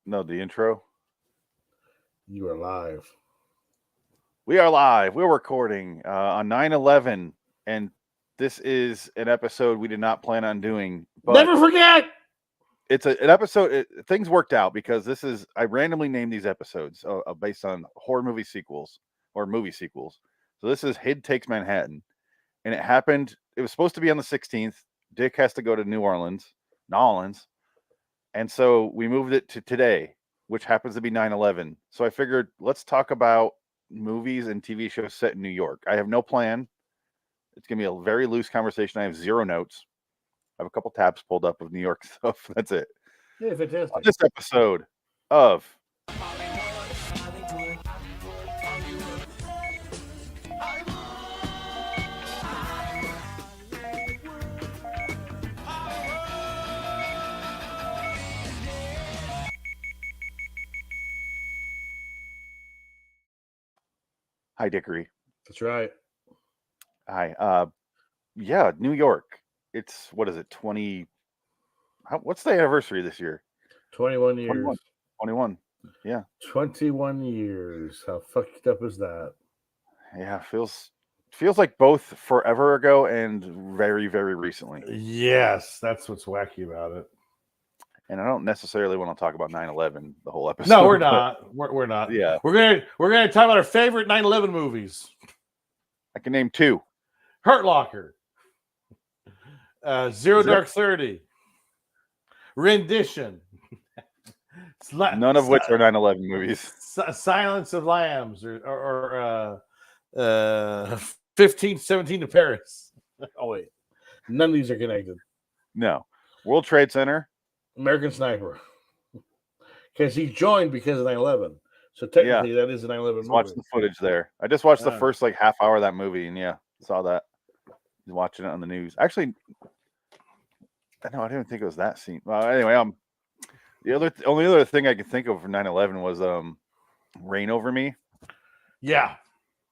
No, the intro. You are live. We are live. We're recording on 9/11, and this is an episode we did not plan on doing. But Never forget. it's an episode. Things worked out because I randomly named these episodes based on horror movie sequels or movie sequels. So this is HID Takes Manhattan, and it happened. It was supposed to be on the 16th. Dick has to go to New Orleans, and so we moved it to today, which happens to be 9/11. So I figured let's talk about movies and TV shows set in New York. I have no plan. It's going to be a very loose conversation. I have zero notes. I have a couple tabs pulled up of New York stuff. That's it. Yeah, On fantastic. this episode of Hi Dickory. That's right. Hi. Yeah, New York. It's what is it? 20 what's the anniversary this year? 21 years. 21. 21. Yeah. 21 years. How fucked up is that? Yeah, feels like both forever ago and very, very recently. Yes, that's what's wacky about it. And I don't necessarily want to talk about 9/11 the whole episode. No, we're not. We're not. Yeah. We're gonna talk about our favorite 9/11 movies. I can name two. Hurt Locker. Zero Dark 30. Rendition. None of which are 9/11 movies. Silence of Lambs or 1517 to Paris. Oh wait, none of these are connected. No. World Trade Center. American Sniper. Because he joined because of 9/11. So technically that is a 9/11 movie. Watch the footage there. I just watched the first half hour of that movie and saw that. He's watching it on the news. Actually, no, I didn't think it was that scene. Well, anyway, the only other thing I could think of for 9/11 was Rain Over Me. Yeah.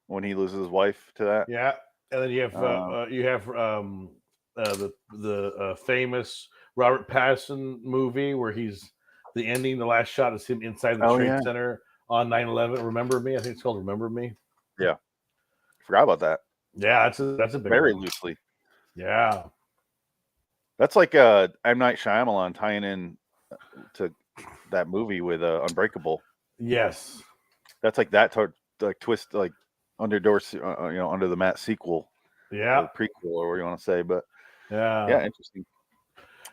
When he loses his wife to that. Yeah. And then you have the famous Robert Pattinson movie where he's the ending, the last shot is him inside the Trade Center on 9/11. Remember Me? I think it's called Remember Me. Yeah. Forgot about that. Yeah, that's a big very one. Loosely. Yeah. That's like M. Night Shyamalan tying in to that movie with Unbreakable. Yes. That's like that twist, like under the mat sequel. Yeah. Or prequel or what you want to say, but yeah, interesting.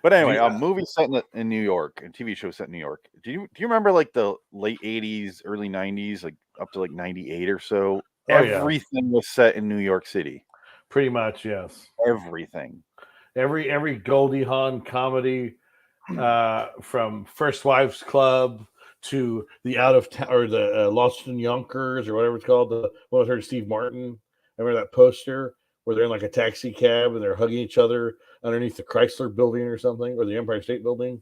But anyway, a movie set in New York and TV show set in New York. Do you remember like the late 80s, early 90s, like up to like 98 or so? Everything was set in New York City. Pretty much, yes. Everything. Every Goldie Hawn comedy, from First Wives Club to the Out of Town or the Lost in Yonkers or whatever it's called. The one with her Steve Martin. I remember that poster where they're in like a taxi cab and they're hugging each other underneath the Chrysler Building or something, or the Empire State Building.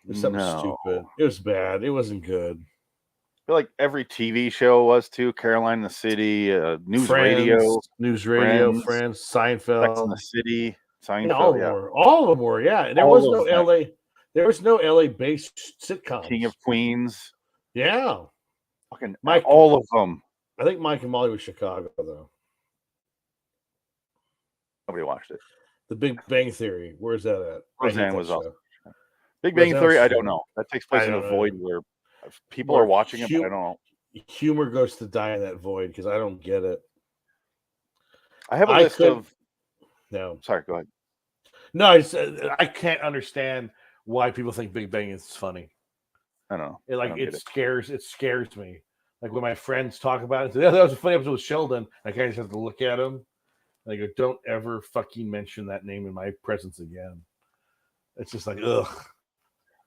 It's something stupid. It was bad. It wasn't good. I feel like every TV show was too. Caroline in the City, News Radio, Friends, Seinfeld, Sex in the City, Seinfeld. All of them were. Yeah, there was no LA. There was no LA-based sitcoms. King of Queens. Yeah, fucking all of them. I think Mike and Molly was Chicago though. Nobody watched it. The Big Bang Theory. Where's that at? Roseanne was also. Big Bang Theory. I don't know. That takes place in a void where people are watching it, but I don't know. Humor goes to die in that void because I don't get it. I have a list of. No, sorry. Go ahead. No, I can't understand why people think Big Bang is funny. I don't know. It scares me. Like when my friends talk about it, that was a funny episode with Sheldon. I kind of just have to look at him. And I go, don't ever fucking mention that name in my presence again. It's just like, ugh.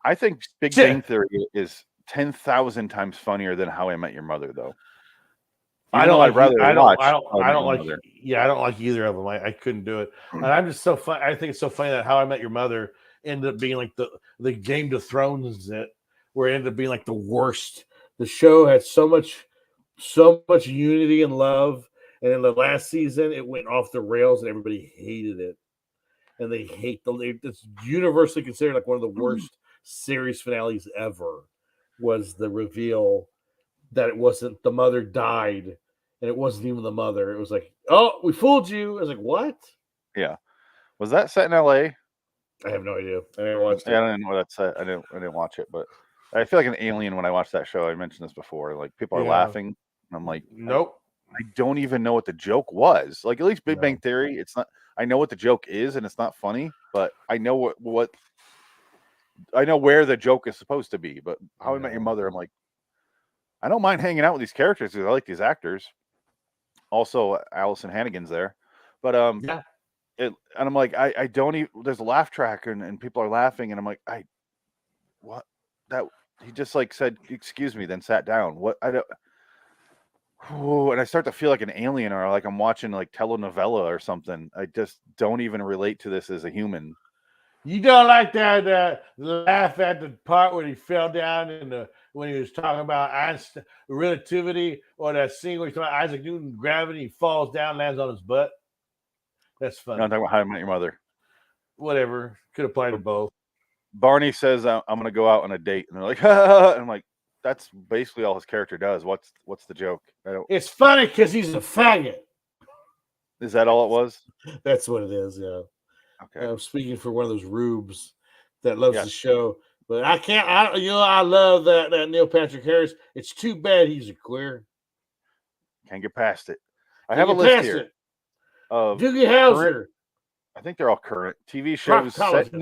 I think Big Bang Theory is 10,000 times funnier than How I Met Your Mother, though. I don't like either of them. I couldn't do it. And I'm just so fun. I think it's so funny that How I Met Your Mother ended up being like the Game of Thrones where it ended up being like the worst. The show had so much unity and love, and in the last season it went off the rails and everybody hated it. And they hate it's universally considered like one of the worst series finales ever was the reveal that it wasn't the mother died, and it wasn't even the mother. It was like, oh, we fooled you. I was like, what? Yeah. Was that set in LA? I have no idea. I never watched it. I don't know what that set. I didn't watch it, but I feel like an alien when I watched that show. I mentioned this before. Like people are laughing, and I'm like, nope. I don't even know what the joke was. Like at least Big Bang Theory, it's not. I know what the joke is, and it's not funny, but I know what I know where the joke is supposed to be. But How I Met Your Mother, I'm like, I don't mind hanging out with these characters because I like these actors. Also, Allison Hannigan's there, but yeah. and I'm like, I don't even. There's a laugh track, and people are laughing, and I'm like, what that he just like said, excuse me, then sat down. What I don't. Ooh, and I start to feel like an alien or like I'm watching like telenovela or something. I just don't even relate to this as a human. You don't like that laugh at the part when he fell down when he was talking about Einstein relativity, or that scene where he's talking about Isaac Newton gravity, he falls down, lands on his butt. That's funny. No, I'm talking about How I Met Your Mother. Whatever, could apply to both. Barney says I'm going to go out on a date, and they're like, and I'm like, that's basically all his character does. What's the joke? It's funny because he's a faggot. Is that all it was? That's what it is. Yeah. Okay. I'm speaking for one of those rubes that loves the show, but I can't. I love that Neil Patrick Harris. It's too bad he's a queer. Can't get past it. I have a list here of Doogie Howser. I think they're all current TV shows set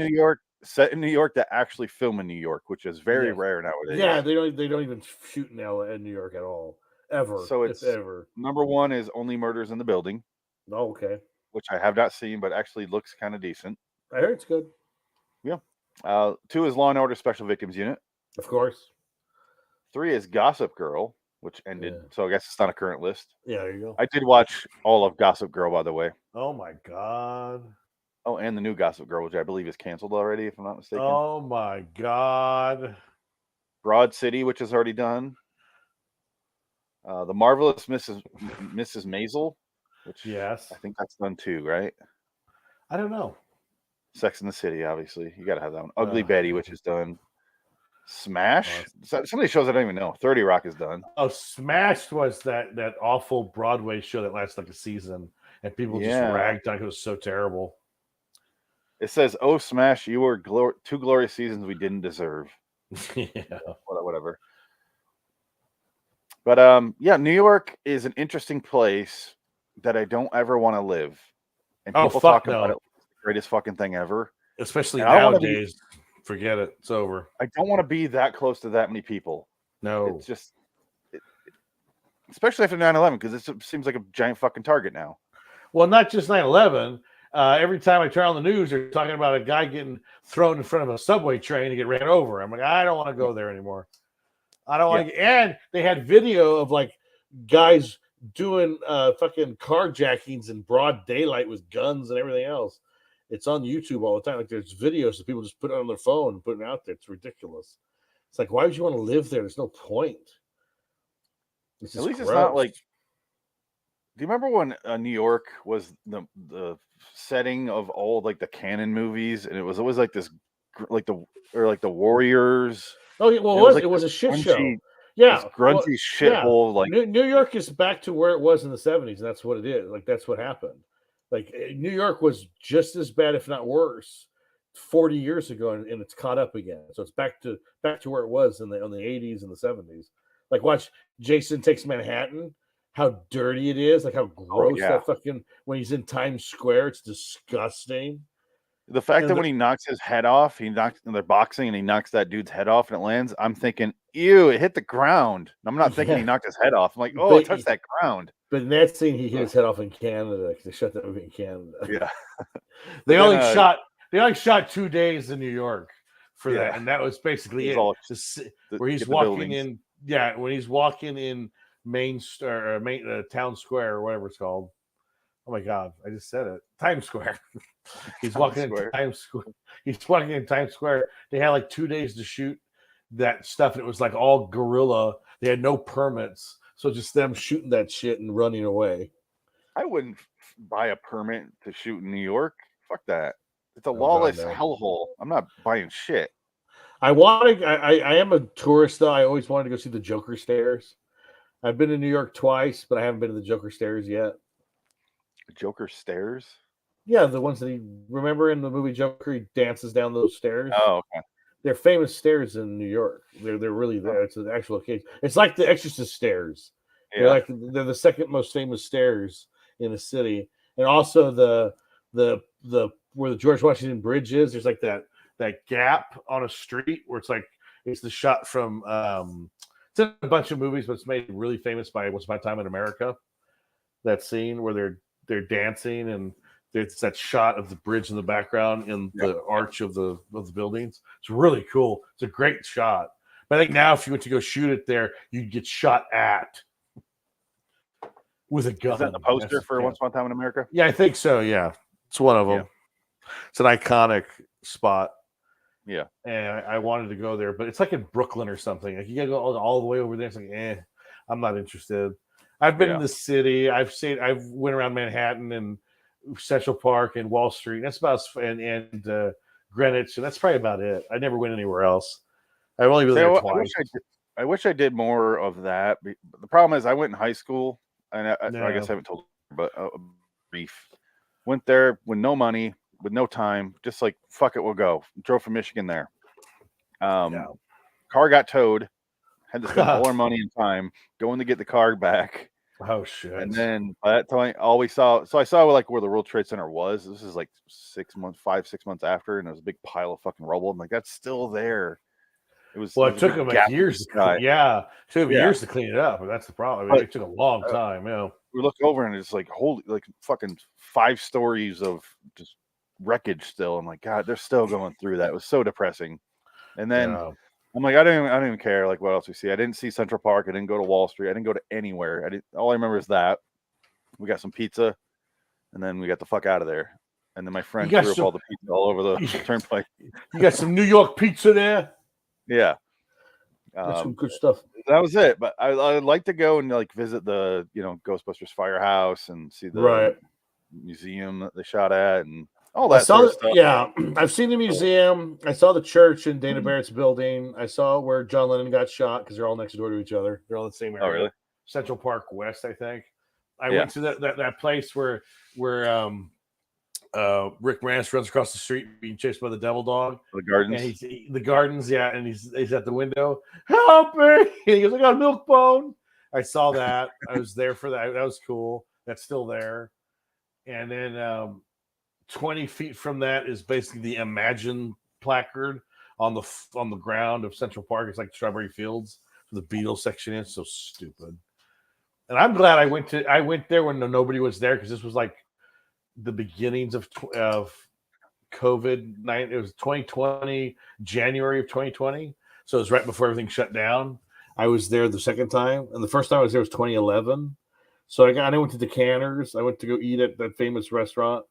in New York that actually film in New York, which is very rare nowadays. Yeah, they don't even shoot in New York at all, ever. So it's ever. Number one is Only Murders in the Building. Oh, okay. Which I have not seen, but actually looks kind of decent. I heard it's good. Yeah. 2 is Law and Order Special Victims Unit. Of course. 3 is Gossip Girl, which ended, so I guess it's not a current list. Yeah, there you go. I did watch all of Gossip Girl, by the way. Oh my god. Oh, and the new Gossip Girl, which I believe is canceled already, if I'm not mistaken. Oh my god. Broad City, which is already done. The Marvelous Mrs. Maisel, which I think that's done too, right? I don't know. Sex in the City, obviously. You got to have that one. Ugly Betty, which is done. Smash? Some of these shows I don't even know. 30 Rock is done. Oh, Smash was that awful Broadway show that lasted like a season, and people just ragged on it. It was so terrible. It says, "Oh, Smash, you were 2 glorious seasons we didn't deserve." Yeah. Whatever. But New York is an interesting place that I don't ever want to live. And people talk about it, it's the greatest fucking thing ever. Especially nowadays. Forget it. It's over. I don't want to be that close to that many people. No. It's just, especially after 9/11, because it seems like a giant fucking target now. Well, not just 9/11. Every time I turn on the news, they're talking about a guy getting thrown in front of a subway train to get ran over. I'm like, I don't want to go there anymore. I don't want to. And they had video of like guys doing fucking carjackings in broad daylight with guns and everything else. It's on YouTube all the time. Like there's videos that people just put it on their phone and put it out there. It's ridiculous. It's like, why would you want to live there? There's no point. At least it's not like. Do you remember when New York was the setting of all like the canon movies, and it was always like this, like the Warriors. Oh yeah, well, it was a shit show. Yeah, grungy shithole. Like New York is back to where it was in the 70s, and that's what it is. Like that's what happened. Like New York was just as bad, if not worse, 40 years ago, and it's caught up again. So it's back to where it was in the 80s and the 70s. Like watch Jason Takes Manhattan. How dirty it is, like how gross that fucking when he's in Times Square, it's disgusting. The fact that when he knocks his head off, they're boxing and he knocks that dude's head off and it lands. I'm thinking, ew, it hit the ground. I'm not thinking he knocked his head off. I'm like, oh, it touched that ground. But in that scene, he hit his head off in Canada because they shot that movie in Canada. Yeah, they only shot 2 days in New York for that, and that was basically it. Where he's walking in, when he's walking in Main Town Square or whatever it's called. Oh my god, I just said it. Times Square. He's walking in Times Square. He's walking in Times Square. They had like 2 days to shoot that stuff, and it was like all guerrilla. They had no permits, so just them shooting that shit and running away. I wouldn't buy a permit to shoot in New York. Fuck that. It's a lawless hellhole. I'm not buying shit. I want to. I am a tourist though. I always wanted to go see the Joker stairs. I've been to New York twice, but I haven't been to the Joker stairs yet. Joker stairs. Yeah, the ones that he remember in the movie Joker, he dances down those stairs. Oh, okay. They're famous stairs in New York. They're really there. It's an actual location. It's like the Exorcist stairs. Yeah. They're the second most famous stairs in the city, and also the where the George Washington Bridge is. There's like that gap on a street where it's the shot from it's in a bunch of movies, but it's made really famous by Once Upon a Time in America. That scene where they're dancing and there's that shot of the bridge in the background in the arch of the buildings. It's really cool. It's a great shot. But I think now if you went to go shoot it there, you'd get shot at with a gun. Is that the poster for Once Upon a Time in America? Yeah, I think so. Yeah, it's one of them. Yeah. It's an iconic spot. Yeah, and I wanted to go there, but it's like in Brooklyn or something. Like you gotta go all the way over there. It's like, I'm not interested. I've been in the city. I've went around Manhattan and Central Park and Wall Street. That's about and Greenwich, and that's probably about it. I never went anywhere else. I've only been there twice. I wish I did more of that. But the problem is, I went in high school, and I guess I haven't told you, but brief. Went there with no money, with no time, just like fuck it, we'll go. Drove from Michigan there. Car got towed. Had to spend all our money and time going to get the car back. Oh shit! And then by that time, all we saw. So I saw like where the World Trade Center was. This is like 6 months after, and there was a big pile of fucking rubble. I'm like, that's still there. It was. Well, it took them like years. It took them years to clean it up. But that's the problem. I mean, it took a long time. We look over and it's like holy, like fucking 5 stories of just wreckage still. I'm like, God, they're still going through that. It was so depressing. And then. I'm like, I didn't even care like what else we see. I didn't see Central Park. I didn't go to Wall Street. I didn't go to anywhere. All I remember is that we got some pizza, and then we got the fuck out of there. And then my friend threw up all the pizza all over the turnpike. You got some New York pizza there? Yeah, that's some good stuff. That was it. But I'd like to go and like visit the Ghostbusters Firehouse and see the museum that they shot at and. Oh, that sort of stuff. Yeah, I've seen the museum. I saw the church in Dana Barrett's building. I saw where John Lennon got shot because they're all next door to each other. They're all in the same area. Oh, really? Central Park West, I think. I went to that place where Rick Moranis runs across the street being chased by the devil dog. The gardens. And the gardens, yeah. And he's at the window. Help me! And he goes, I got a milk bone. I saw that. I was there for that. That was cool. That's still there. And then 20 feet from that is basically the Imagine placard on the ground of Central Park. It's like Strawberry Fields. The Beatles section is so stupid. And I'm glad I went there when nobody was there because this was like the beginnings of COVID-19. It was 2020, January of 2020. So it was right before everything shut down. I was there the second time, and the first time I was there was 2011. So I went to the Canners. I went to go eat at that famous restaurant.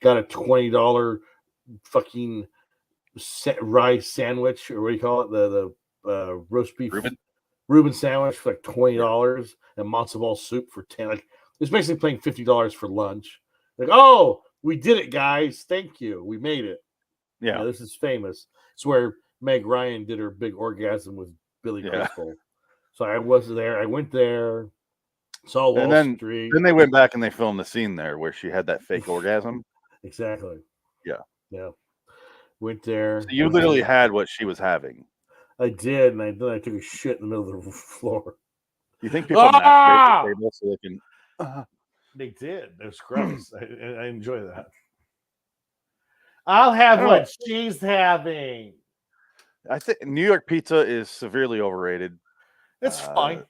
Got a $20 fucking rice sandwich, or what do you call it? The roast beef Reuben sandwich for like $20 and matzo ball soup for $10. Like it's basically paying $50 for lunch. Like, oh, we did it, guys! Thank you, we made it. Yeah, this is famous. It's where Meg Ryan did her big orgasm with Billy Crystal. So I was there. I went there. Saw Wall Street. Then they went back and they filmed the scene there where she had that fake orgasm. Exactly. Yeah. Went there. So you literally had what she was having. I did, and then I took a shit in the middle of the floor. You think people masturbate the table so they can? They did. It was gross. I enjoy that. I'll have what she's having. I think New York pizza is severely overrated. It's fine.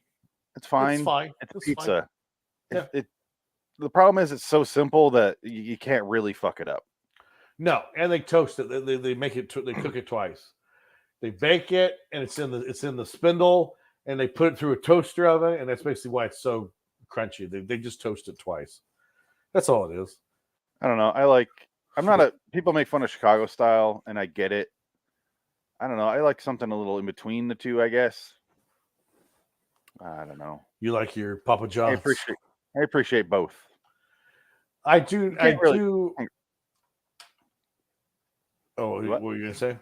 It's fine. It's fine. It's pizza. Fine. The problem is it's so simple that you can't really fuck it up. No, and they toast it. They make it. They cook it twice. They bake it, and it's in the spindle, and they put it through a toaster oven, and that's basically why it's so crunchy. They just toast it twice. That's all it is. I don't know. People make fun of Chicago style, and I get it. I don't know. I like something a little in between the two, I guess. I don't know. You like your Papa John's? I appreciate both. I do. Oh, what were you gonna say?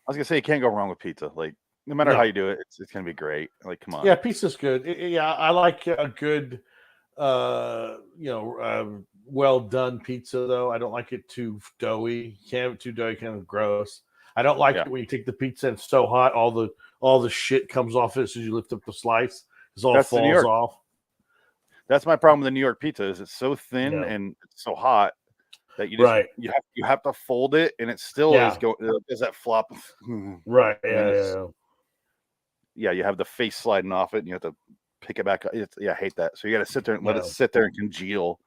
was gonna say you can't go wrong with pizza. Like no matter how No. you do it, it's gonna be great. Like come on. Yeah, pizza's good. Yeah, I like a good, well done pizza though. I don't like it too doughy. You can't have it too doughy, kind of gross. I don't like Yeah, it when you take the pizza and it's so hot, all the shit comes off it as soon as you lift up the slice. It all that's the New falls York. off. That's my problem with the New York pizza is it's so thin Yeah. and it's so hot that Right. you have to fold it and it still is Yeah. going is that flop and Right. then Yeah. it's Yeah. you have the face sliding off it and you have to pick it back up. I hate that. So you got to sit there and let it Yeah. sit there and congeal.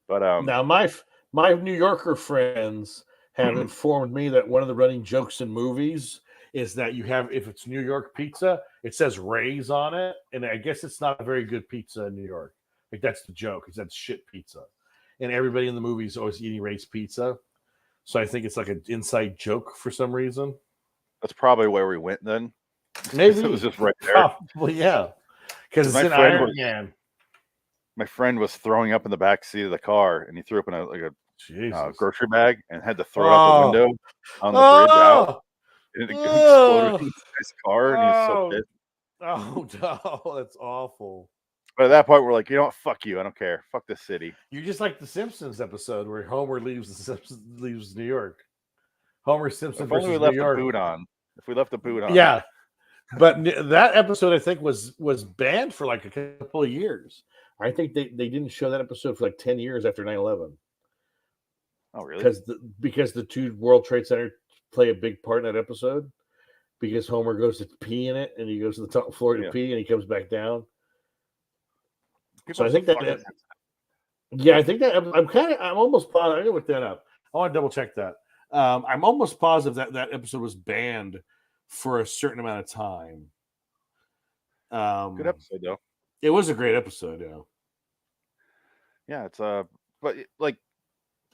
But Now, my New Yorker friends have informed me that one of the running jokes in movies is that if it's New York pizza, it says Ray's on it, and I guess it's not a very good pizza in New York. Like that's the joke, is that's shit pizza, and everybody in the movie is always eating Ray's pizza. So I think it's like an inside joke for some reason. that's probably where we went then. Maybe It was just right there. probably yeah, because it's My in friend Iron was Man. my friend was throwing up in the back seat of the car and he threw up in a Jesus. grocery bag and had to throw it out the Oh. window on the bridge out. Oh. And it exploded Oh. in his car and he was so Oh. pissed. Oh no, that's awful. But at that point, we're like, you know what? Fuck you. I don't care. Fuck this city. You're just like the Simpsons episode where Homer leaves New York. Homer Simpson If only we versus New left the York. boot on. If we left the boot on. Yeah, but that episode I think was banned for like a couple of years. I think they didn't show that episode for like 10 years after 9/11 Oh, really? because the two World Trade Center play a big part in that episode. Because Homer goes to pee in it and he goes to the top floor to pee and he comes back down. People So I are think so that fucking yeah, I think that I'm almost positive. I'm gonna look that up. I want to double check that. I'm almost positive that episode was banned for a certain amount of time. good episode though. It was a great episode, yeah. Yeah, it's but like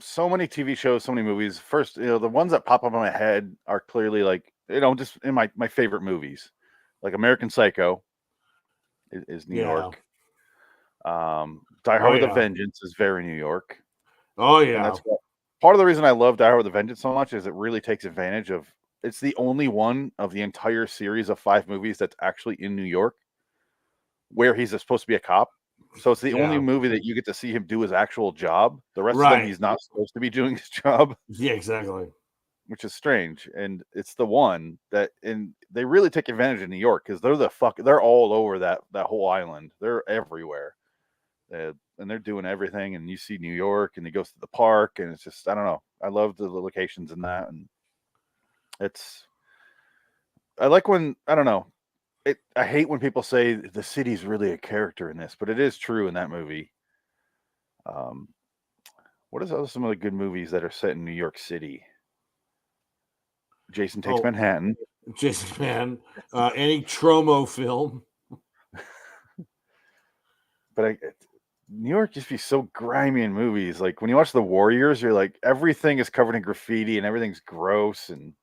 so many TV shows, so many movies. First, the ones that pop up in my head are clearly like, just in my favorite movies. Like American Psycho is New Yeah. York. Die Hard with a Vengeance is very New York. Oh And yeah. that's part of the reason I love Die Hard with a Vengeance so much is it really takes advantage of it's the only one of the entire series of 5 movies that's actually in New York where he's supposed to be a cop. So it's the only movie that you get to see him do his actual job. The rest of them he's not supposed to be doing his job. Yeah, exactly. Which is strange. And it's the one that and they really take advantage of New York because they're all over that whole island. They're everywhere. And they're doing everything, and you see New York, and he goes to the park, and it's just I don't know. I love the locations in that, and I like when I don't know. I hate when people say the city's really a character in this, but it is true in that movie. What is some of the good movies that are set in New York City? Jason Takes Manhattan. Jason Manhattan. Any Tromo film. But New York just be so grimy in movies. Like when you watch The Warriors, you're like everything is covered in graffiti and everything's gross and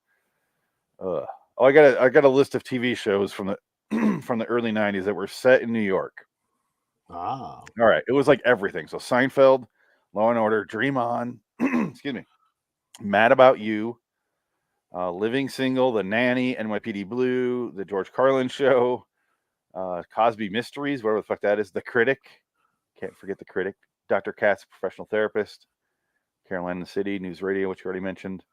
I got a list of TV shows from the from the early 90s that were set in New York. Ah. All right, it was like everything. So Seinfeld, Law and Order, Dream On, excuse me. Mad About You, Living Single, The Nanny, NYPD Blue, The George Carlin Show, Cosby Mysteries, whatever the fuck that is, The Critic. Can't forget The Critic. Dr. Katz, Professional Therapist. Caroline in the City, News Radio, which you already mentioned.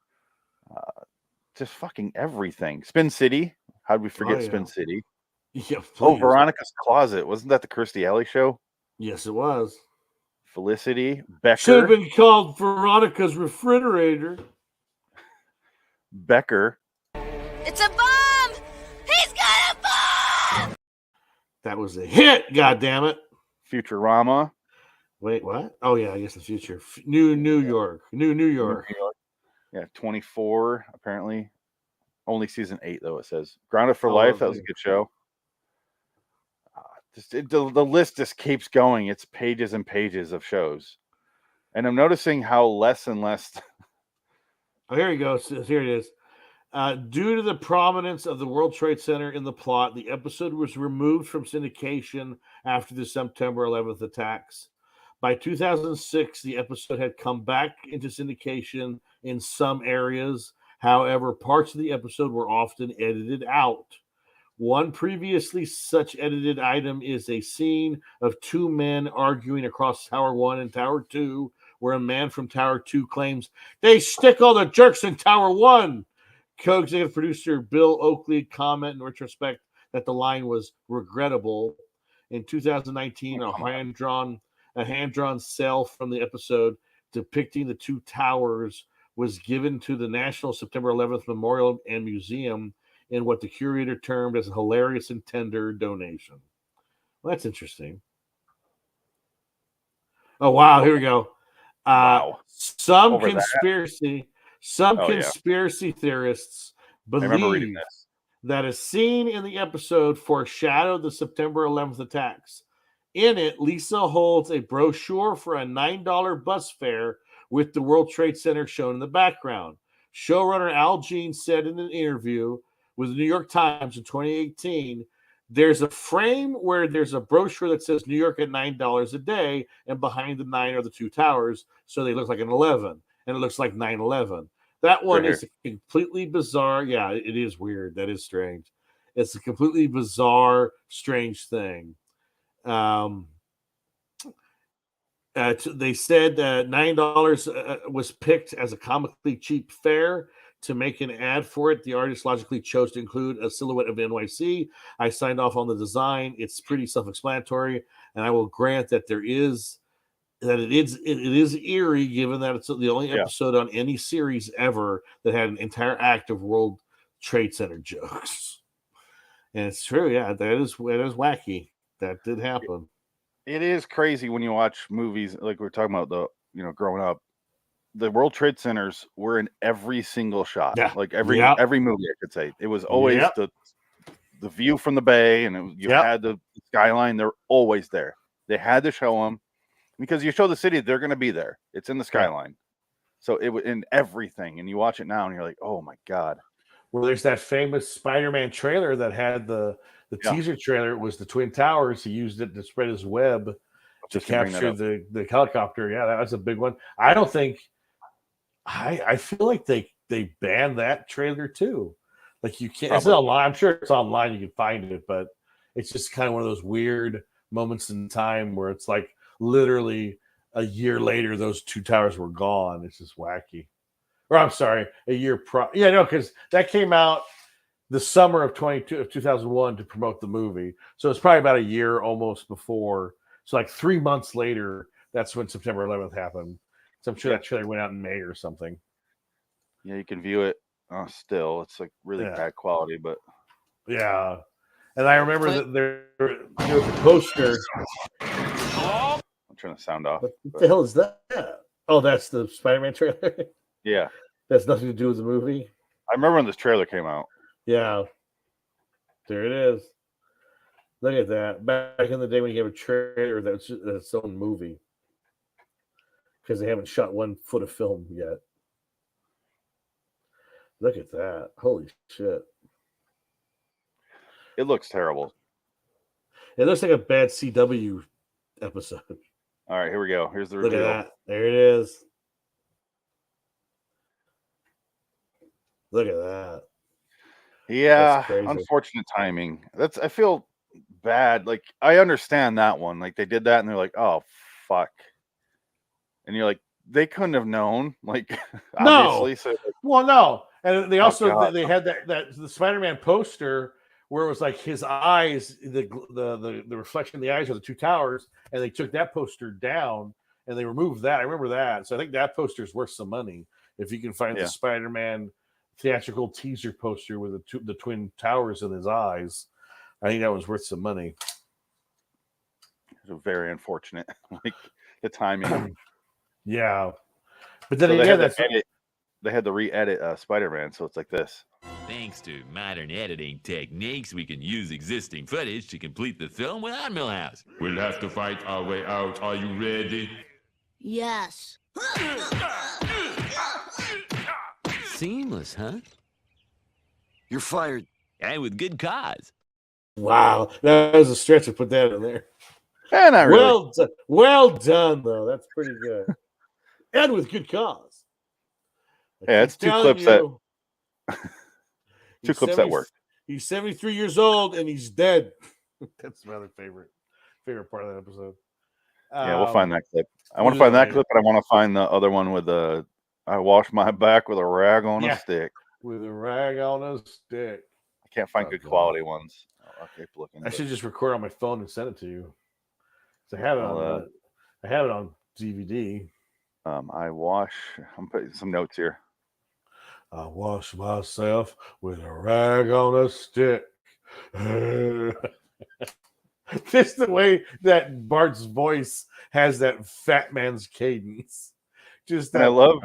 Just fucking everything. Spin City. How did we forget Spin City? Yeah, please. Veronica's Closet. Wasn't that the Kirstie Alley show? Yes, it was. Felicity. Becker. Should have been called Veronica's Refrigerator. Becker. It's a bomb! He's got a bomb! That was a hit, goddammit. Futurama. Wait, what? Oh, yeah, I guess the future. New York. New York. Yeah, 24, apparently. Only season 8, though, it says. Grounded for Life. That was a good show. The list just keeps going. It's pages and pages of shows. And I'm noticing how less and less. Oh, here you go. Here it is. Due to the prominence of the World Trade Center in the plot, the episode was removed from syndication after the September 11th attacks. By 2006, the episode had come back into syndication in some areas. However, parts of the episode were often edited out. One previously such edited item is a scene of two men arguing across Tower 1 and Tower 2, where a man from Tower 2 claims, "They stick all the jerks in Tower 1." Co-executive producer Bill Oakley commented in retrospect that the line was regrettable. In 2019, a hand-drawn cell from the episode depicting the two towers was given to the National September 11th Memorial and Museum in what the curator termed as a hilarious and tender donation. Well, that's interesting. Oh, wow. Here we go. Wow. Some Over that. conspiracy theorists I remember reading believe this. that a scene in the episode foreshadowed the September 11th attacks. In it, Lisa holds a brochure for a $9 bus fare with the World Trade Center shown in the background. Showrunner Al Jean said in an interview with the New York Times in 2018, there's a frame where there's a brochure that says New York at $9 a day, and behind the 9 are the two towers, so they look like an 11, and it looks like 9/11. That one is a completely bizarre. Yeah, it is weird. That is strange. It's a completely bizarre, strange thing. They said $9 was picked as a comically cheap fare to make an ad for it. The artist logically chose to include a silhouette of NYC. I signed off on the design. It's pretty self-explanatory, and I will grant that it is eerie, given that it's the only episode on any series ever that had an entire act of World Trade Center jokes. And it's true, yeah, it is wacky. That did happen. It is crazy when you watch movies like we're talking about growing up. The World Trade Centers were in every single shot. Yeah. Like every movie, I could say. It was always the view from the bay, and you had the skyline. They're always there. They had to show them because you show the city, they're going to be there. It's in the skyline. So it was in everything, and you watch it now, and you're like, oh my god. Well, there's that famous Spider-Man trailer that had the teaser trailer. It was the Twin Towers. He used it to spread his web to capture the helicopter. Yeah, that was a big one. I don't think. I feel like they banned that trailer too. Like you can't. It's online. I'm sure it's online. You can find it, but it's just kind of one of those weird moments in time where it's like literally a year later, those two towers were gone. It's just wacky. Or I'm sorry, a year because that came out the summer of 2001 to promote the movie. So it's probably about a year almost before. So like 3 months later, that's when September 11th happened. So I'm sure that trailer went out in May or something. Yeah, you can view it still. It's like really bad quality, but yeah. And I remember that there was a poster. I'm turning the sound off. What the hell is that? Oh, that's the Spider-Man trailer? Yeah. That's nothing to do with the movie. I remember when this trailer came out. Yeah. There it is. Look at that. Back in the day when you have a trailer that's its own movie. Because they haven't shot 1 foot of film yet. Look at that. Holy shit. It looks terrible. It looks like a bad CW episode. All right, here we go. Here's the reveal. Look at that. There it is. Look at that. Yeah, unfortunate timing. I feel bad. Like, I understand that one. Like, they did that and they're like, oh, fuck. And you're like, they couldn't have known. Like, obviously. No. So, well, no. And they also they had that the Spider-Man poster where it was like his eyes, the reflection of the eyes of the two towers, and they took that poster down and they removed that. I remember that. So I think that poster is worth some money if you can find the Spider-Man theatrical teaser poster with the twin towers in his eyes. I think that was worth some money. It's very unfortunate. Like the timing. Yeah, but then they had to re-edit Spider-Man, so it's like this. Thanks to modern editing techniques, we can use existing footage to complete the film without Millhouse. We'll have to fight our way out. Are you ready? Yes. Seamless, huh? You're fired. And with good cause. Wow, that was a stretch to put that in there. And not really. Well done, though. That's pretty good. And with good cause. Yeah, it's two clips that Two clips that work. He's 73 years old and he's dead. That's my other favorite part of that episode. Yeah, we'll find that clip. I want to find that clip, but I want to find the other one with the I wash my back with a rag on a stick. With a rag on a stick. I can't find good quality ones. I'll keep looking. I should just record on my phone and send it to you. I have it on DVD. I'm putting some notes here. I wash myself with a rag on a stick. This is the way that Bart's voice has that fat man's cadence. Just that. And I love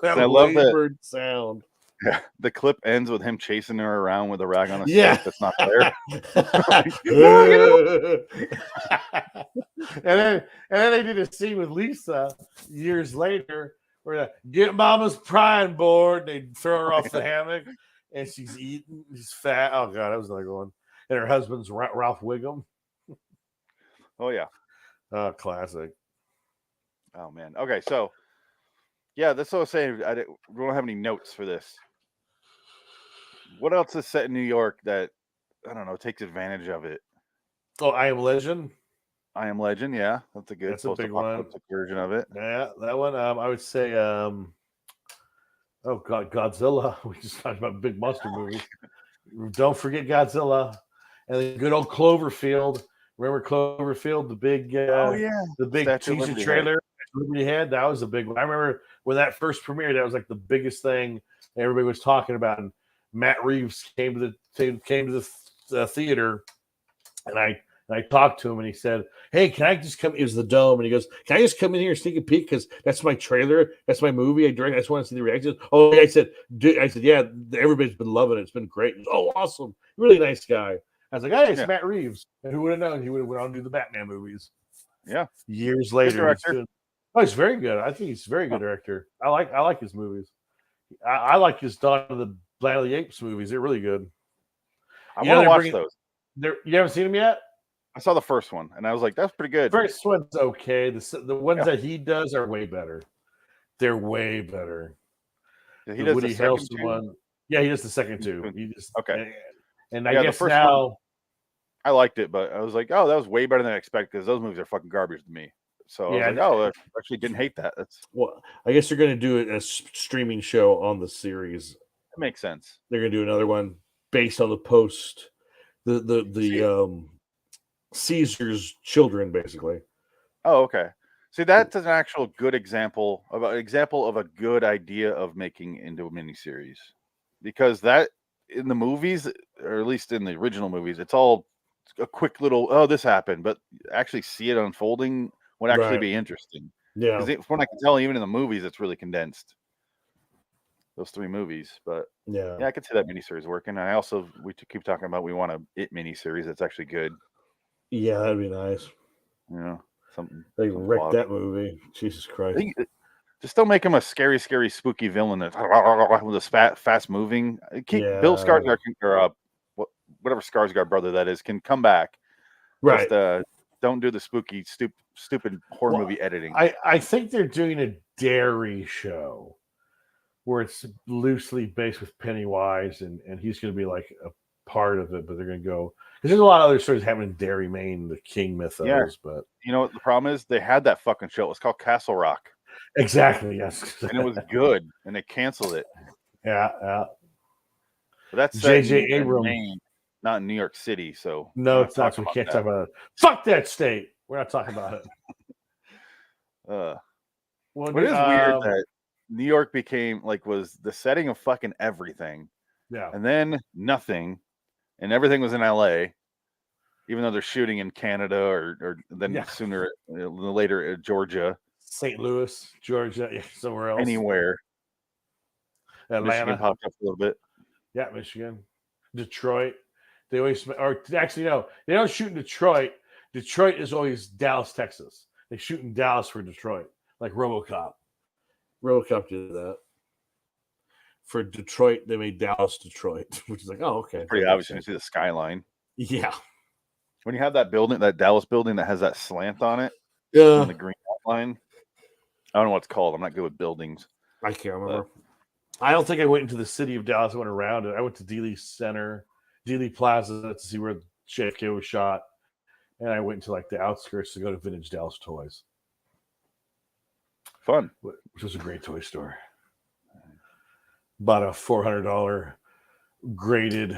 that labored sound. Yeah, the clip ends with him chasing her around with a rag on a stick that's not there. and then they did a scene with Lisa years later where they get mama's prying board. They throw her off the hammock and she's eating. She's fat. Oh god, that was another one. And her husband's Ralph Wiggum. Oh yeah, classic. Oh man. Okay, so yeah, that's what I was saying. We don't have any notes for this. What else is set in New York that I don't know takes advantage of it? Oh, I Am Legend. I Am Legend, yeah, that's a big one. Version of it. Yeah, that one. I would say, oh god, Godzilla. We just talked about big monster movies. Don't forget Godzilla, and the good old Cloverfield. Remember Cloverfield, the big, the big teaser trailer Liberty had. That was a big one. I remember when that first premiered. That was like the biggest thing everybody was talking about. And Matt Reeves came to the theater, and I talked to him, and he said, "Hey, can I just come?" It was the Dome, and he goes, "Can I just come in here and sneak a peek? Because that's my trailer, that's my movie. I just want to see the reactions." Oh, I said, "Yeah, everybody's been loving it. It's been great." Goes, "Oh, awesome! Really nice guy." I was like, "Hey, it's Matt Reeves." And who would have known he would have went on to do the Batman movies? Yeah, years later. He's very good. I think he's a very good director. I like his movies. I like his Dawn of the Planet of the Apes movies. They're really good. I want to watch those. You haven't seen them yet? I saw the first one, and I was like, "That's pretty good." First one's okay. The ones that he does are way better. They're way better. Yeah, he does Woody Harrelson one. Yeah, he does the second two. Okay. And I guess now I liked it, but I was like, "Oh, that was way better than I expected." Because those movies are fucking garbage to me. So I was like, "Oh, I actually didn't hate that." Well, I guess they're going to do a streaming show on the series. That makes sense. They're going to do another one based on the post, the Caesar's children, basically. Oh, okay. See, that's an actual good example of a good idea of making into a miniseries, because that in the movies, or at least in the original movies, it's all a quick little, "Oh, this happened," but actually see it unfolding would actually be interesting. Yeah, because from what I can tell, even in the movies, it's really condensed. Those 3 movies, but yeah, I could see that miniseries working. And we keep talking about we want a It miniseries that's actually good. Yeah, that'd be nice. Something they wrecked that movie. Jesus Christ! Just don't make him a scary, spooky villain with a fast moving. Bill Skarsgård or whatever Skarsgård brother that is can come back. Right. Just, don't do the spooky, stupid horror movie editing. I think they're doing a dairy show where it's loosely based with Pennywise, and he's going to be like a part of it, but they're going to go because there's a lot of other stories happening in Derry, Maine, the King mythos. Yeah. But you know what the problem is? They had that fucking show. It was called Castle Rock. Exactly. Yes. And it was good, and they canceled it. Yeah. But that's J.J. Abrams, Maine, not in New York City. So no, it's not. So we can't talk about it. Fuck that state. We're not talking about it. But it is weird that New York was the setting of fucking everything. Yeah. And then nothing. And everything was in LA. Even though they're shooting in Canada or then sooner later Georgia. St. Louis, Georgia, somewhere else. Anywhere. Atlanta. Michigan popped up a little bit. Yeah, Michigan. Detroit. They always actually no, they don't shoot in Detroit. Detroit is always Dallas, Texas. They shoot in Dallas for Detroit, like RoboCop. RoboCop did that. For Detroit, they made Dallas, Detroit, which is like, oh, okay. Pretty obvious. You see the skyline. Yeah. When you have that building, that Dallas building that has that slant on it, yeah, the green outline. I don't know what it's called. I'm not good with buildings. I can't remember. I don't think I went into the city of Dallas. I went around it. I went to Dealey Center, Dealey Plaza to see where JFK was shot, and I went to like the outskirts to go to Vintage Dallas Toys. Fun. Which was a great toy store. Bought a $400 graded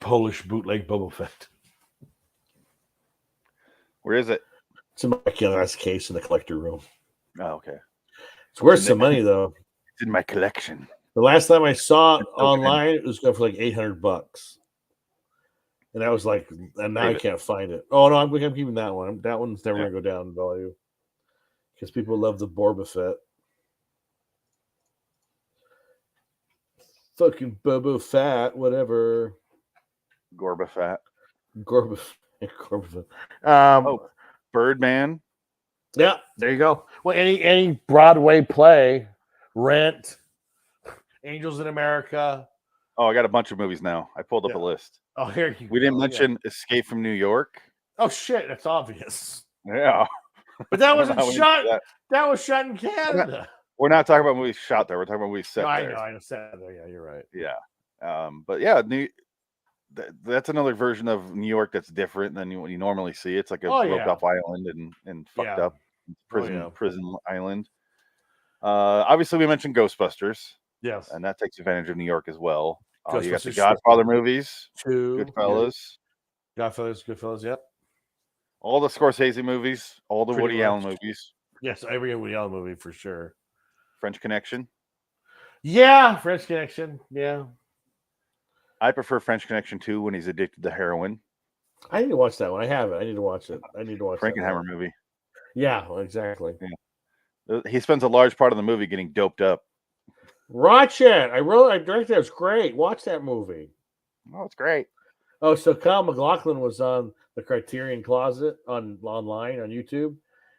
Polish bootleg Boba Fett. Where is it? It's in my glass case in the collector room. Oh, okay. It's worth some money though. It's in my collection. The last time I saw it so online, it was going for like $800. And I was like, and now I can't find it. Oh no, I'm keeping that one. That one's never going to go down in value. Because people love the Boba Fett. Fucking Boba Fett, whatever. Gorba Fat. Gorba Fett. Birdman. Yeah, there you go. Well, any Broadway play, Rent, Angels in America. Oh, I got a bunch of movies now. I pulled up a list. Oh, here you go. We didn't mention Escape from New York. Oh shit, that's obvious. Yeah. But that wasn't shot. That was shot in Canada. We're not talking about movies shot there. We're talking about movies set there. I know, set there. Yeah, you're right. Yeah. But yeah, that's another version of New York that's different than what you normally see. It's like a roped off island and fucked up prison island. Obviously, we mentioned Ghostbusters. Yes. And that takes advantage of New York as well. You got the Godfather movies. Goodfellas. Yeah. Goodfellas, yep. All the Scorsese movies, all the Woody Allen movies. Yes, every Woody Allen movie for sure. French Connection. Yeah, French Connection. Yeah. I prefer French Connection 2 when he's addicted to heroin. I need to watch that one. I haven't. I need to watch it. Frankenheimer movie. Yeah, well, exactly. Yeah. He spends a large part of the movie getting doped up. Watch it. I directed it. It's great. Watch that movie. Oh, it's great. Oh, so Kyle MacLachlan was on the Criterion Closet online on YouTube,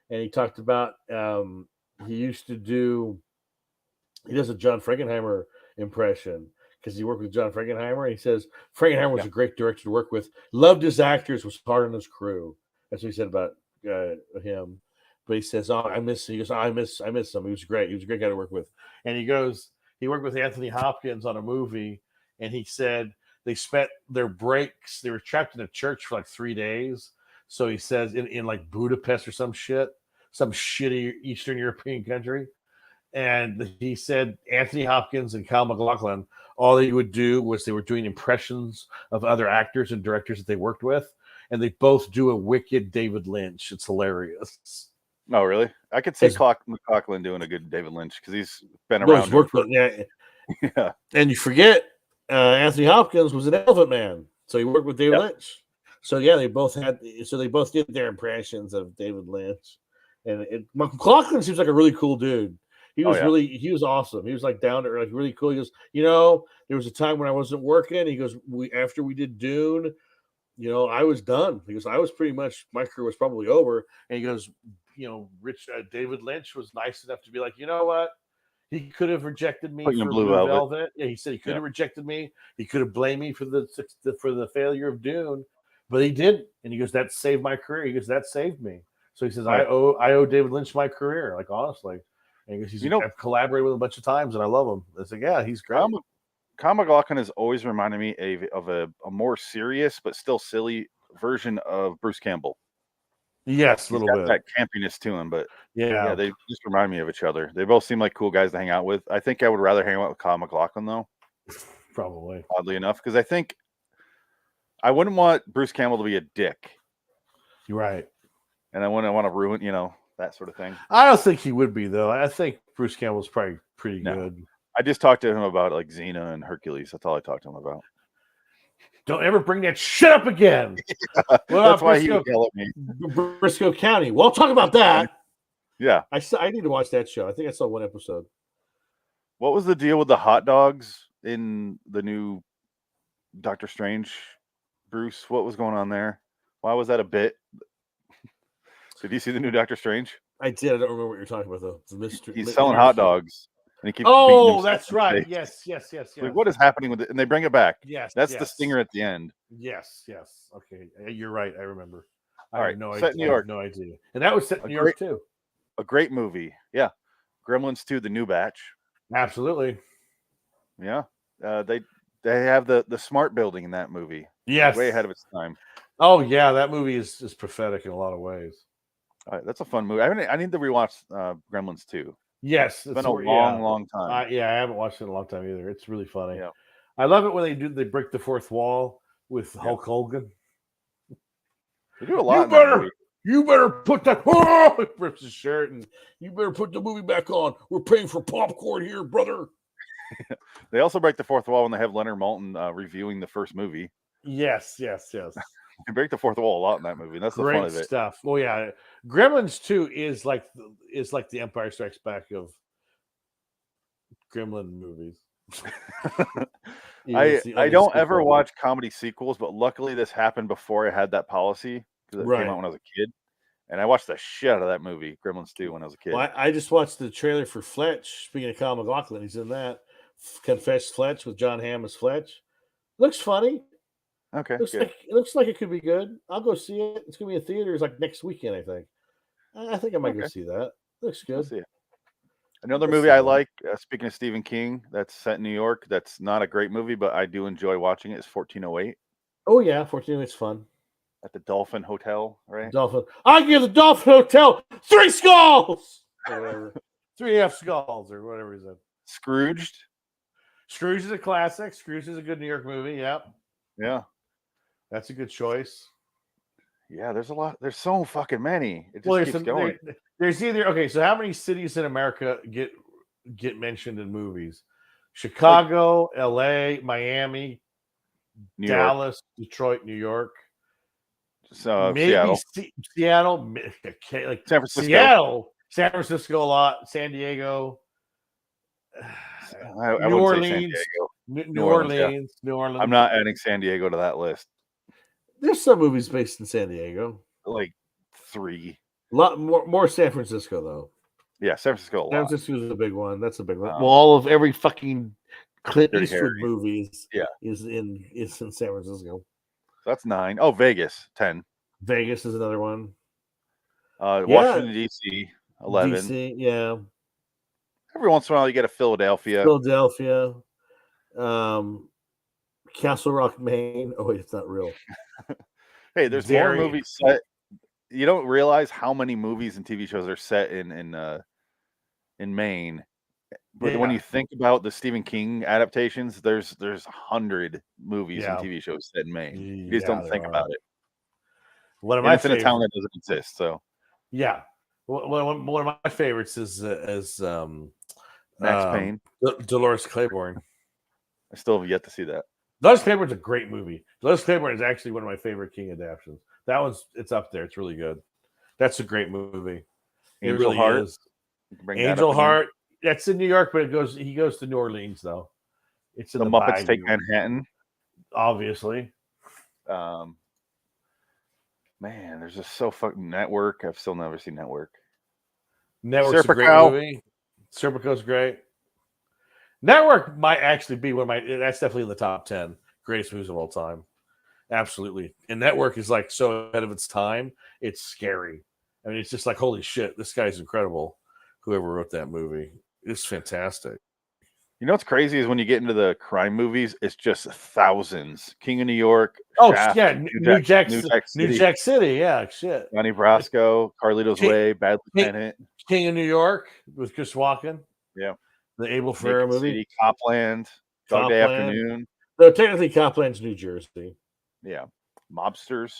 and he talked about he does a John Frankenheimer impression because he worked with John Frankenheimer, and he says Frankenheimer was a great director to work with. Loved his actors, was hard on his crew. That's what he said about him. But he says, "Oh, I miss." He goes, "I miss him. He was great. He was a great guy to work with." And he goes, he worked with Anthony Hopkins on a movie, and he said they spent their breaks. They were trapped in a church for like 3 days. So he says in like Budapest or some shitty Eastern European country. And he said Anthony Hopkins and Kyle MacLachlan, all they would do was they were doing impressions of other actors and directors that they worked with. And they both do a wicked David Lynch. It's hilarious. Oh, really? I could see MacLachlan doing a good David Lynch because he's been around. He's worked with, yeah. And you forget Anthony Hopkins was an Elephant Man, so he worked with David Lynch. So yeah, they both did their impressions of David Lynch. And MacLachlan seems like a really cool dude. He was he was awesome. He was like down to like really cool. He goes, there was a time when I wasn't working. He goes, after we did Dune, I was done. He goes, I was pretty much, my career was probably over. And he goes, David Lynch was nice enough to be like, you know what? He could have rejected me for Blue Velvet. Yeah, he said he could have rejected me. He could have blamed me for the failure of Dune, but he didn't. And he goes, that saved my career. He goes, that saved me. So he says, I owe David Lynch my career, like honestly. And he goes, I've collaborated with him a bunch of times, and I love him. I said, yeah, he's great. Kyle MacLachlan has always reminded me of a more serious but still silly version of Bruce Campbell. Yes, a little bit. That campiness to him, but yeah, they just remind me of each other. They both seem like cool guys to hang out with. I think I would rather hang out with Kyle MacLachlan though. Probably, oddly enough, because I think I wouldn't want Bruce Campbell to be a dick. You're right, and I wouldn't want to ruin, that sort of thing. I don't think he would be though. I think Bruce Campbell's probably pretty good. I just talked to him about like Xena and Hercules. That's all I talked to him about. Don't ever bring that shit up again. That's why he would yell at me. Briscoe County. We'll talk about that. Yeah. I need to watch that show. I think I saw one episode. What was the deal with the hot dogs in the new Doctor Strange? Bruce, what was going on there? Why was that a bit? Did you see the new Doctor Strange? I did. I don't remember what you're talking about though. He's selling hot dogs. And he keeps that's right. Yes. Like, what is happening with it? And they bring it back. Yes. That's the stinger at the end. Yes. Okay. You're right. I remember. All right. No Set idea. in New York. No idea. And that was set in New York too. A great movie. Yeah. Gremlins 2, the new batch. Absolutely. Yeah. They have the smart building in that movie. Yes. Way ahead of its time. Oh yeah, that movie is prophetic in a lot of ways. All right, that's a fun movie. I need to rewatch Gremlins 2. Yes, It's been a long time. I haven't watched it in a long time either. It's really funny. Yeah. I love it when they break the fourth wall with Hulk Hogan. They do a lot in that movie. You better put that. Oh, he rips his shirt, and you better put the movie back on. We're paying for popcorn here, brother. They also break the fourth wall when they have Leonard Maltin reviewing the first movie. Yes. They break the fourth wall a lot in that movie. And that's the fun of it. Stuff. Oh yeah, Gremlins 2 is like the Empire Strikes Back of Gremlin movies. I don't ever watch comedy sequels, but luckily this happened before I had that policy because it came out when I was a kid. And I watched the shit out of that movie, Gremlins 2, when I was a kid. Well, I just watched the trailer for Fletch. Speaking of Kyle MacLachlan, he's in that. Confess Fletch with John Hamm as Fletch. Looks funny. Okay. It looks like it could be good. I'll go see it. It's gonna be in theaters like next weekend, I think. I think I might go see that. Looks good. See it. Another movie I like, speaking of Stephen King, that's set in New York. That's not a great movie, but I do enjoy watching it. Is 1408. Oh yeah, 1408's fun. At the Dolphin Hotel, right? Dolphin. I give the Dolphin Hotel 3 skulls. Or whatever. 3 skulls or whatever he said. Scrooged. Scrooge is a classic. Scrooge is a good New York movie. Yep. Yeah. That's a good choice. Yeah, there's a lot. There's so fucking many. It just keeps going. There's either so how many cities in America get mentioned in movies? Chicago, LA, Miami, Dallas, Detroit, New York. So maybe Seattle. Like San Francisco. Seattle, San Francisco a lot, San Diego. New Orleans. New Orleans. I'm not adding San Diego to that list. There's some movies based in San Diego. Like 3. A lot more San Francisco though. Yeah, San Francisco. San Francisco's a big one. That's a big one. Well, all of every fucking Clint Eastwood movies is in San Francisco. So that's 9. Oh, Vegas, 10. Vegas is another one. Washington, D.C., 11. DC, yeah. Every once in a while you get a Philadelphia. Castle Rock, Maine. Oh, wait, it's not real. Hey, there's more movies set. You don't realize how many movies and TV shows are set in Maine. But when you think about the Stephen King adaptations, there's 100 movies and TV shows set in Maine. You just don't think about it. One of my it's in a town that doesn't exist. So yeah, one of my favorites is Max Payne, Dolores Claiborne. I still have yet to see that. Dolores Claiborne's a great movie. Dolores Claiborne is actually one of my favorite King adaptations. It's up there. It's really good. That's a great movie. Angel Heart. Angel Heart. That's in New York, but he goes to New Orleans though. It's in the Muppets Take Manhattan. Obviously. Man, there's just so fucking Network. I've still never seen Network. Network's a great movie. Serpico's great. Network might actually be that's definitely in the top 10 greatest movies of all time. Absolutely. And Network is like so ahead of its time. It's scary. I mean, it's just like, holy shit, this guy's incredible. Whoever wrote that movie. It's fantastic. You know what's crazy is when you get into the crime movies, it's just thousands. King of New York. Oh, Shaft, yeah. New Jack City. Yeah, shit. Donnie Brasco, Carlito's Way, Bad Lieutenant. King of New York with Chris Walken. Yeah. The Abel Ferrara movie. City, Copland. Dog Day Afternoon. No, technically Copland's New Jersey. Yeah. Mobsters.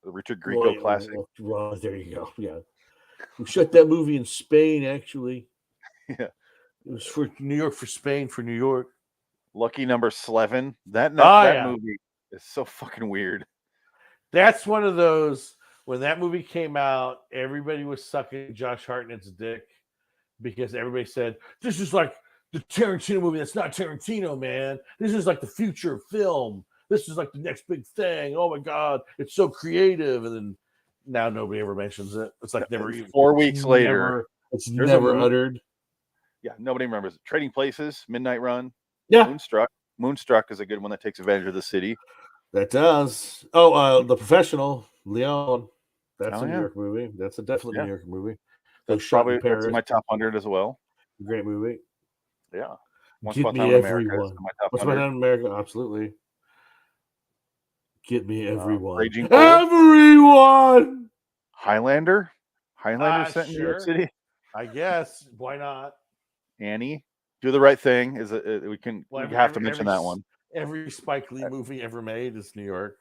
The Richard Grieco classic. Well, there you go. Yeah. We shot that movie in Spain, actually. Yeah. It was for New York, for Spain, for New York. Lucky Number 11. That movie is so fucking weird. That's one of those, when that movie came out, everybody was sucking Josh Hartnett's dick because everybody said, this is like the Tarantino movie. That's not Tarantino, man. This is like the future of film. This is like the next big thing. Oh my God. It's so creative. And then now nobody ever mentions it. It's like never. 4 weeks later. It's never uttered. Yeah, nobody remembers it. Trading Places, Midnight Run. Yeah. Moonstruck is a good one that takes advantage of the city. That does. Oh, The Professional, Leon. That's a New York movie. That's a definitely New York movie. That's probably my top 100 as well. Great movie. Yeah. Once Get Upon a Time me in America is everyone. in my top What's my 100. name in America? Absolutely. Get me everyone. Raging Bull. Everyone. Highlander. Highlander set in New York Sure. City. I guess. Why not? Annie. Do the Right Thing. Is it? We Well, have to mention that one. Every Spike Lee movie ever made is New York.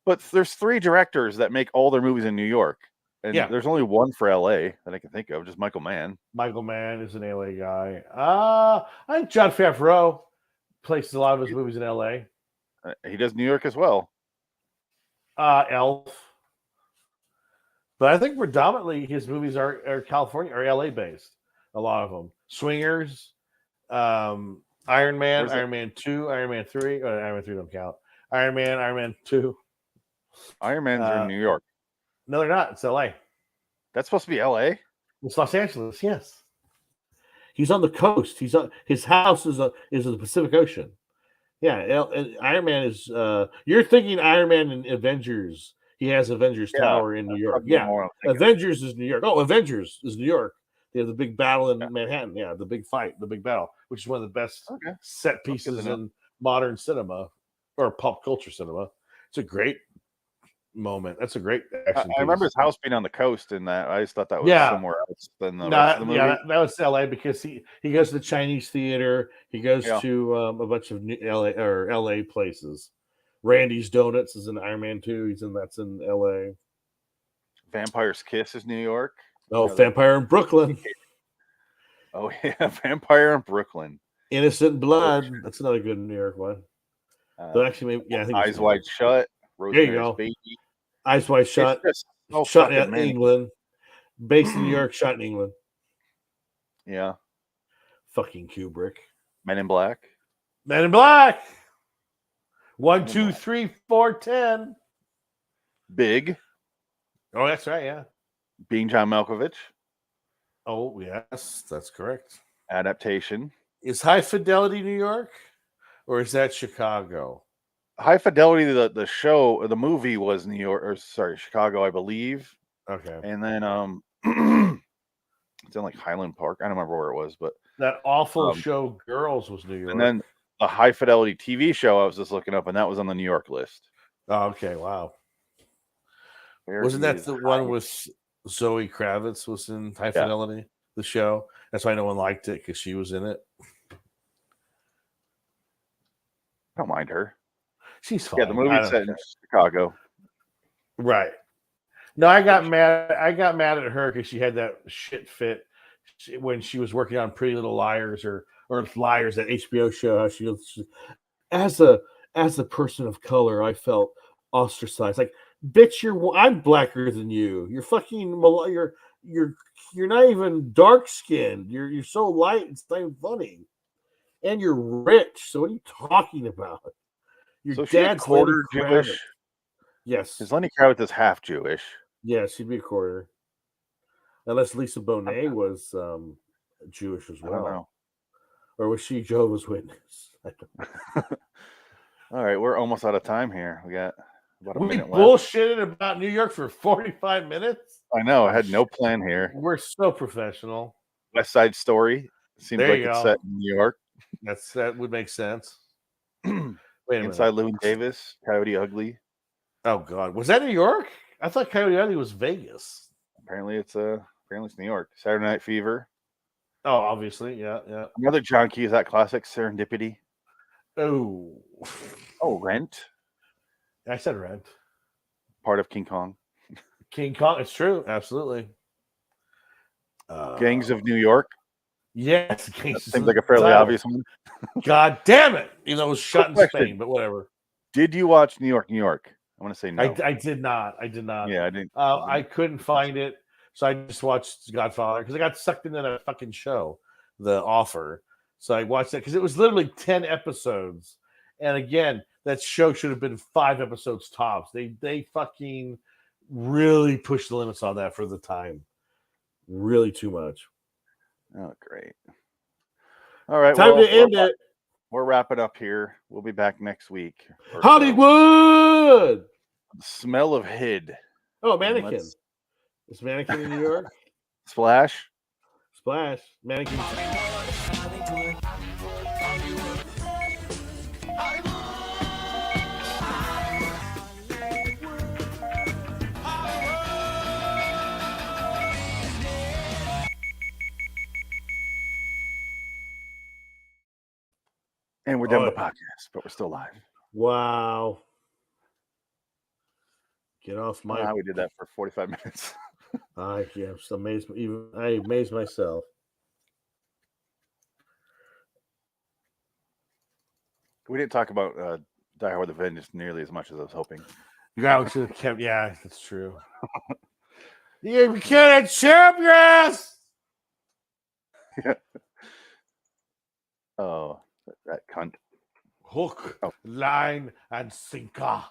But there's 3 directors that make all their movies in New York, and Yeah. there's only one for LA that I can think of, just Michael Mann. Michael Mann is an LA guy. I think Jon Favreau places a lot of his movies in LA. He does New York as well. Elf. But I think predominantly his movies are California or LA based. A lot of them. Swingers, Iron Man, Iron Man 2, Iron Man 3. Oh, Iron Man 3 don't count. Iron Man 2. Iron Man's are in New York. No, they're not. It's LA. That's supposed to be LA? It's Los Angeles, yes. He's on the coast. His house is in the Pacific Ocean. Yeah, Iron Man is. You're thinking Iron Man and Avengers. He has Avengers Tower in New York. Yeah, Avengers is New York. Oh, Avengers is New York. They have the big battle in Manhattan. Yeah, the big fight, the big battle, which is one of the best set pieces in modern cinema or pop culture cinema. It's a great moment. That's a great action. I remember his house being on the coast in that. I just thought that was somewhere else than the rest of the movie. Yeah, that was LA because he goes to the Chinese theater. He goes to a bunch of LA places. Randy's Donuts is in Iron Man 2. That's in LA. Vampire's Kiss is New York. Oh, Vampire in Brooklyn. Oh yeah, Vampire in Brooklyn. Innocent Blood. That's another good New York one. But actually, I think Eyes Wide Shut. There you go. Baby. Eyes Wide Shut. Shot in England. Based in New York. Shot in England. Yeah. Fucking Kubrick. Men in Black. Men in Black. 1, 2, 3, 4, 10. Big. Oh, that's right. Yeah. Being John Malkovich. Oh, yes, that's correct. Adaptation. Is High Fidelity New York, or is that Chicago? High Fidelity, the show, the movie was New York, or sorry, Chicago, I believe. Okay. And then it's in like Highland Park. I don't remember where it was, but that awful show Girls was New York. And then the High Fidelity TV show I was just looking up, and that was on the New York list. Oh, okay, wow. Wasn't that the one with Zoe Kravitz was in High Fidelity, the show? That's why no one liked it, because she was in it. Don't mind her. She's fine. Yeah, the movie's set in Chicago. Right. No, I got mad at her because she had that shit fit when she was working on Pretty Little Liars or Liars, that HBO show. How she as a person of color, I felt ostracized. Like, bitch, I'm blacker than you. You're fucking you're not even dark skinned. You're so light. It's not even funny. And you're rich. So what are you talking about? Your dad's quarter Jewish. Yes. Because Lenny Kravitz is half Jewish. Yeah, she'd be a quarter. Unless Lisa Bonet was Jewish as well. I don't know. Or was she Jehovah's Witness? I don't know. All right, we're almost out of time here. We got about a minute left. Bullshitted about New York for 45 minutes? I know. I had no plan here. We're so professional. West Side Story. Seems there like it's set in New York. That would make sense. Wait Inside Llewyn Davis, Coyote Ugly. Oh God, was that New York? I thought Coyote Ugly was Vegas. Apparently it's New York. Saturday Night Fever. Oh, obviously, yeah. Another John Cusack classic, Serendipity. Oh, Rent. I said Rent. Part of King Kong. King Kong. It's true, absolutely. Gangs of New York. Yes, seems like a fairly obvious one. God damn it! Even though it was shot in Spain, but whatever. Did you watch New York, New York? I want to say no. I did not. Yeah, I didn't. I couldn't find it, so I just watched Godfather because I got sucked into that fucking show, The Offer. So I watched that because it was literally 10 episodes, and again, that show should have been 5 episodes tops. They fucking really pushed the limits on that for the time. Really too much. Oh, great. All right. Time to end it. We're wrapping up here. We'll be back next week. Hollywood! The smell of HID. Oh, Mannequin. Is Mannequin in New York? Splash. Mannequin. And we're done with Oh, the podcast, but we're still live. wow. Get off my. We did that for 45 minutes. I just amazed. Even I amazed myself. We didn't talk about Die Hard with a Vengeance nearly as much as I was hoping. You guys should have kept. Yeah, that's true. You can't champ your ass. Oh, that cunt. Hook, Oh. line, and sinker.